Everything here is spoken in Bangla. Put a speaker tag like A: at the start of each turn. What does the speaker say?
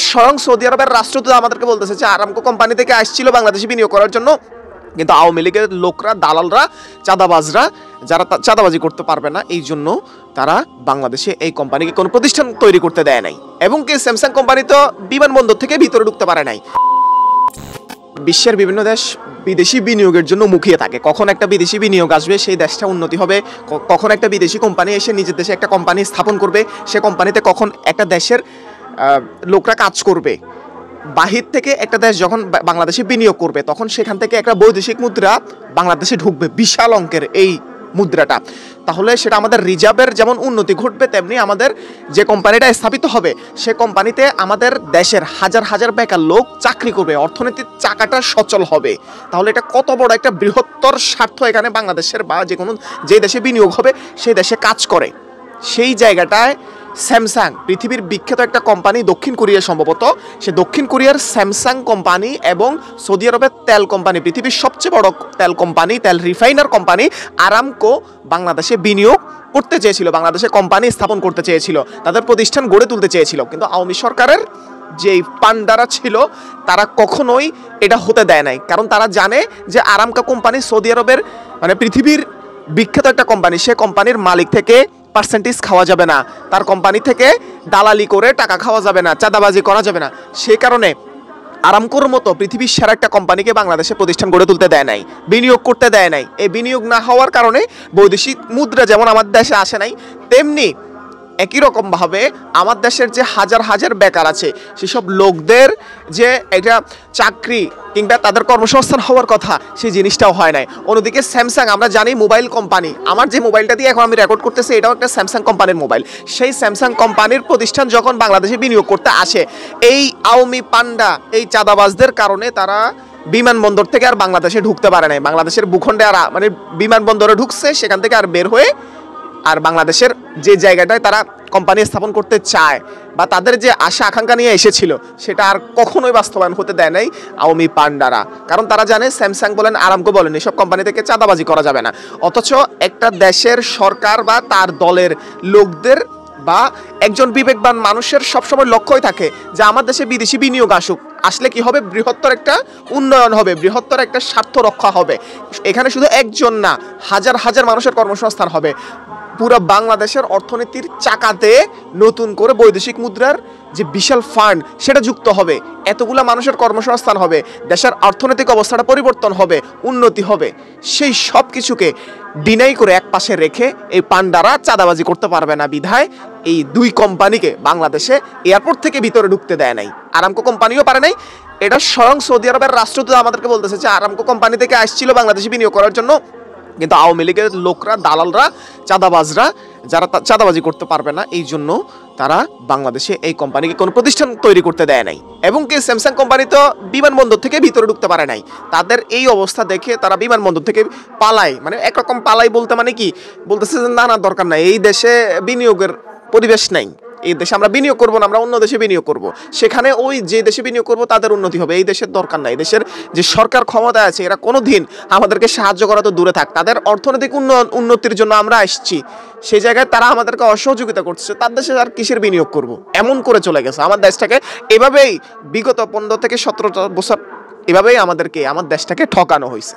A: স্বয়ং সৌদি আরবের রাষ্ট্রদূত আমাদেরকে বলতেছে যে আরামকো কোম্পানি থেকে আসছিল বাংলাদেশে বিনিয়োগ করার জন্য, কিন্তু আওয়ামী লীগের লোকরা, দালালরা, চাঁদাবাজরা, যারা চাঁদাবাজি করতে পারবে না, এই জন্য তারা বাংলাদেশে এই কোম্পানিকে কোনো প্রতিষ্ঠান তৈরি করতে দেয় নাই। এবং কি স্যামসাং কোম্পানি তো বিমানবন্দর থেকে ভিতরে ঢুকতে পারে নাই। বিশ্বের বিভিন্ন দেশ বিদেশি বিনিয়োগের জন্য মুখিয়ে থাকে, কখন একটা বিদেশি বিনিয়োগ আসবে, সেই দেশটা উন্নতি হবে, কখন একটা বিদেশি কোম্পানি এসে নিজের দেশে একটা কোম্পানি স্থাপন করবে, সে কোম্পানিতে কখন একটা দেশের লোকরা কাজ করবে। বাহির থেকে একটা দেশ যখন বাংলাদেশে বিনিয়োগ করবে, তখন সেখান থেকে একটা বৈদেশিক মুদ্রা বাংলাদেশে ঢুকবে, বিশাল অঙ্কের এই মুদ্রাটা। তাহলে সেটা আমাদের রিজার্ভের যেমন উন্নতি ঘটবে, তেমনি আমাদের যে কোম্পানিটা স্থাপিত হবে সে কোম্পানিতে আমাদের দেশের হাজার হাজার বেকার লোক চাকরি করবে, অর্থনীতির চাকাটা সচল হবে। তাহলে এটা কত বড় একটা বৃহত্তর স্বার্থ এখানে বাংলাদেশের বা যে দেশে বিনিয়োগ হবে সেই দেশে কাজ করে। সেই জায়গাটায় স্যামসাং, পৃথিবীর বিখ্যাত একটা কোম্পানি, দক্ষিণ কোরিয়া সম্ভবত, সে দক্ষিণ কোরিয়ার স্যামসাং কোম্পানি এবং সৌদি আরবের তেল কোম্পানি, পৃথিবীর সবচেয়ে বড় তেল কোম্পানি, তেল রিফাইনার কোম্পানি আরামকো বাংলাদেশে বিনিয়োগ করতে চেয়েছিল, বাংলাদেশে কোম্পানি স্থাপন করতে চেয়েছিল, তাদের প্রতিষ্ঠান গড়ে তুলতে চেয়েছিল। কিন্তু আওয়ামী সরকারের যেই পান্ডারা ছিল তারা কখনোই এটা হতে দেয় নাই। কারণ তারা জানে যে আরামকো কোম্পানি সৌদি আরবের মানে পৃথিবীর বিখ্যাত একটা কোম্পানি, সে কোম্পানির মালিক থেকে পার্সেন্টেজ খাওয়া যাবে না, তার কোম্পানি থেকে দালালি করে টাকা খাওয়া যাবে না, চাঁদাবাজি করা যাবে না। সেই কারণে আরামকোর মতো পৃথিবীর সেরা একটা কোম্পানিকে বাংলাদেশে প্রতিষ্ঠান গড়ে তুলতে দেয় নাই, বিনিয়োগ করতে দেয় নাই। এই বিনিয়োগ না হওয়ার কারণে বৈদেশিক মুদ্রা যেমন আমাদের দেশে আসে নাই, তেমনি একই রকমভাবে আমার দেশের যে হাজার হাজার বেকার আছে সেসব লোকদের যে এটা চাকরি কিংবা তাদের কর্মসংস্থান হওয়ার কথা, সেই জিনিসটাও হয় নাই। অন্যদিকে স্যামসাং, আমরা জানি মোবাইল কোম্পানি, আমার যে মোবাইলটা দিয়ে এখন আমি রেকর্ড করতেছি এটাও একটা স্যামসাং কোম্পানির মোবাইল। সেই স্যামসাং কোম্পানির প্রতিষ্ঠান যখন বাংলাদেশে বিনিয়োগ করতে আসে, এই আওয়ামী পান্ডা, এই চাঁদাবাজদের কারণে তারা বিমানবন্দর থেকে আর বাংলাদেশে ঢুকতে পারে নাই। বাংলাদেশের ভূখণ্ডে আর মানে বিমানবন্দরে ঢুকছে, সেখান থেকে আর বের হয়ে আর বাংলাদেশের যে জায়গাটায় তারা কোম্পানি স্থাপন করতে চায় বা তাদের যে আশা আকাঙ্ক্ষা নিয়ে এসেছিল সেটা আর কখনোই বাস্তবায়ন হতে দেয় নাই আওয়ামী পান্ডারা। কারণ তারা জানে স্যামসাং বলেন, আরামকো বলেন, এসব কোম্পানি থেকে চাঁদাবাজি করা যাবে না। অথচ একটা দেশের সরকার বা তার দলের লোকদের বা একজন বিবেকবান মানুষের সবসময় লক্ষ্যই থাকে যে আমার দেশে বিদেশি বিনিয়োগ আসুক, আসলে কি হবে, বৃহত্তর একটা উন্নয়ন হবে, বৃহত্তর একটা স্বার্থ রক্ষা হবে। এখানে শুধু একজন না, হাজার হাজার মানুষের কর্মসংস্থান হবে, পুরো বাংলাদেশের অর্থনীতির চাকাতে নতুন করে বৈদেশিক মুদ্রার যে বিশাল ফান্ড সেটা যুক্ত হবে, এতগুলা মানুষের কর্মসংস্থান হবে, দেশের অর্থনৈতিক অবস্থাটা পরিবর্তন হবে, উন্নতি হবে। সেই সব কিছুকে ডিনাই করে এক পাশে রেখে এই পান্ডারা চাঁদাবাজি করতে পারবে না বিধায় এই দুই কোম্পানিকে বাংলাদেশে এয়ারপোর্ট থেকে ভিতরে ঢুকতে দেয় নাই। আরামকো কোম্পানিও পারে নাই। এটা স্বয়ং সৌদি আরবের রাষ্ট্রদূত আমাদেরকে বলতেছে যে আরামকো কোম্পানি থেকে আসছিল বাংলাদেশে বিনিয়োগ করার জন্য, কিন্তু আওয়ামী লীগের লোকরা, দালালরা, চাঁদাবাজরা, যারা চাঁদাবাজি করতে পারবে না, এই জন্য তারা বাংলাদেশে এই কোম্পানিকে কোনো প্রতিষ্ঠান তৈরি করতে দেয় নাই। এবং কি স্যামসাং কোম্পানি তো বিমানবন্দর থেকে ভিতরে ঢুকতে পারে নাই। তাদের এই অবস্থা দেখে তারা বিমানবন্দর থেকে পালায়, মানে একরকম পালাই বলতে মানে কি বলতেছে যে না দরকার নাই, এই দেশে বিনিয়োগের পরিবেশ নাই, এই দেশে আমরা বিনিয়োগ করবো না, আমরা অন্য দেশে বিনিয়োগ করব, সেখানে ওই যে দেশে বিনিয়োগ করবো তাদের উন্নতি হবে, এই দেশের দরকার নাই। দেশের যে সরকার ক্ষমতা আছে এরা কোনো দিন আমাদেরকে সাহায্য করা তো দূরে থাক, তাদের অর্থনৈতিক উন্নতির জন্য আমরা আসছি, সেই জায়গায় তারা আমাদেরকে অসহযোগিতা করছে, তার দেশে আর কিসের বিনিয়োগ করব, এমন করে চলে গেছে। আমার দেশটাকে এভাবেই বিগত 15 থেকে 17 বছর এভাবেই আমাদের দেশটাকে ঠকানো হয়েছে।